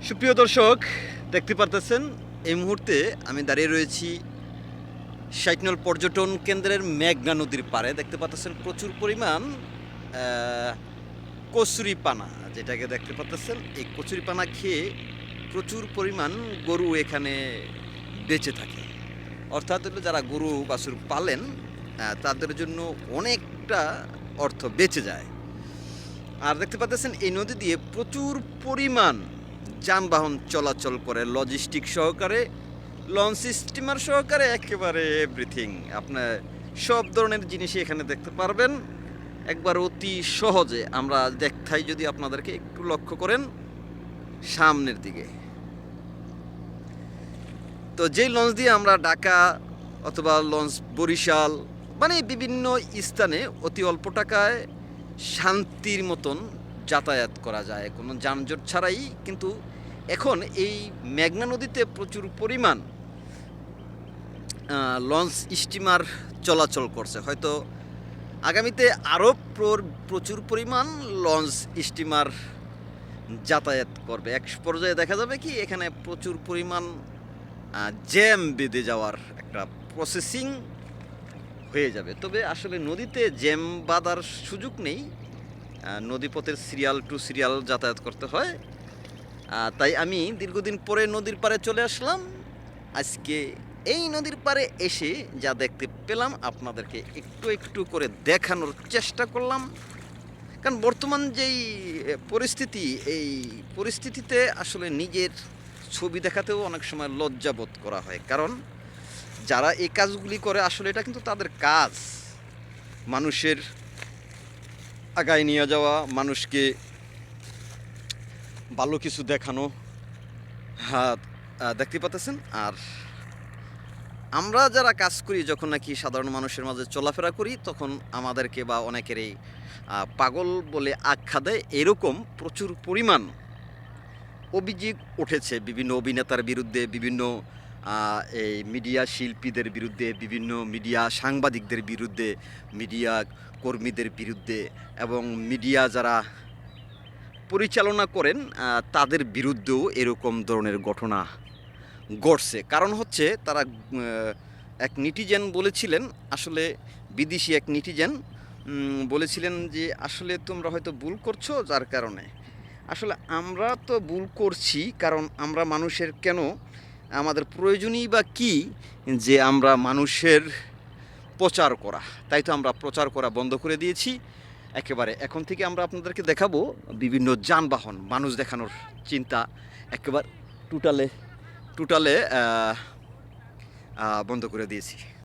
সুপ্রিয় দর্শক, দেখতে পারতেছেন এই মুহূর্তে আমি দাঁড়িয়ে রয়েছি ৬০ নং পর্যটন কেন্দ্রের মেঘনা নদীর পাড়ে। দেখতে পাচ্ছেন প্রচুর পরিমাণ কচুরিপানা, যেটাকে দেখতে পাচ্ছেন এই কচুরিপানা খেয়ে প্রচুর পরিমাণ গরু এখানে বেঁচে থাকে। অর্থাৎ হলো যারা গরু বাছুর পালেন তাদের জন্য অনেকটা অর্থ বেঁচে যায়। আর দেখতে পাচ্ছেন এই নদী দিয়ে প্রচুর পরিমাণ যানবাহন চলাচল করে, লজিস্টিক সহকারে, লঞ্চ স্টিমার সহকারে, একেবারে এভরিথিং আপনার সব ধরনের জিনিসই এখানে দেখতে পারবেন একবার অতি সহজে। আমরা দেখাই যদি আপনাদেরকে একটু লক্ষ্য করেন সামনের দিকে, তো যেই লঞ্চ দিয়ে আমরা ঢাকা অথবা লঞ্চ বরিশাল মানে বিভিন্ন স্থানে অতি অল্প টাকায় শান্তির মতন যাতায়াত করা যায় কোনো যানজট ছাড়াই। কিন্তু এখন এই মেঘনা নদীতে প্রচুর পরিমাণ লঞ্চ স্টিমার চলাচল করছে। হয়তো আগামীতে আরও প্রচুর পরিমাণ লঞ্চ স্টিমার যাতায়াত করবে। এক পর্যায়ে দেখা যাবে কি এখানে প্রচুর পরিমাণ জ্যাম বেঁধে যাওয়ার একটা প্রসেসিং হয়ে যাবে। তবে আসলে নদীতে জ্যাম বাঁধার সুযোগ নেই, নদীপথের সিরিয়াল টু সিরিয়াল যাতায়াত করতে হয়। তাই আমি দীর্ঘদিন পরে নদীর পাড়ে চলে আসলাম। আজকে এই নদীর পাড়ে এসে যা দেখতে পেলাম আপনাদেরকে একটু একটু করে দেখানোর চেষ্টা করলাম। কারণ বর্তমান যেই পরিস্থিতি, এই পরিস্থিতিতে আসলে নিজের ছবি দেখাতেও অনেক সময় লজ্জাবোধ করা হয়। কারণ যারা এই কাজগুলি করে আসলে এটা কিন্তু তাদের কাজ, মানুষের আগায় নিয়ে যাওয়া, মানুষকে ভালো কিছু দেখানো। হ্যাঁ, দেখতে পাচ্ছেন। আর আমরা যারা কাজ করি, যখন নাকি সাধারণ মানুষের মাঝে চলাফেরা করি, তখন আমাদেরকে বা অনেকেরই পাগল বলে আখ্যা দেয়। এরকম প্রচুর পরিমাণ অভিযোগ উঠেছে বিভিন্ন অভিনেতার বিরুদ্ধে, বিভিন্ন এই মিডিয়া শিল্পীদের বিরুদ্ধে, বিভিন্ন মিডিয়া সাংবাদিকদের বিরুদ্ধে, মিডিয়া কর্মীদের বিরুদ্ধে, এবং মিডিয়া যারা পরিচালনা করেন তাদের বিরুদ্ধেও এরকম ধরনের ঘটনা ঘটছে। কারণ হচ্ছে তারা এক নেটিজেন বলেছিলেন, আসলে বিদেশি এক নেটিজেন বলেছিলেন যে আসলে তোমরা হয়তো ভুল করছো, যার কারণে আসলে আমরা তো ভুল করছি। কারণ আমরা মানুষের কেন, আমাদের প্রয়োজনই বা কী যে আমরা মানুষের প্রচার করা, তাই তো আমরা প্রচার করা বন্ধ করে দিয়েছি একেবারে। এখন থেকে আমরা আপনাদেরকে দেখাবো বিভিন্ন যানবাহন, মানুষ দেখানোর চিন্তা একেবারে টোটালে বন্ধ করে দিয়েছি।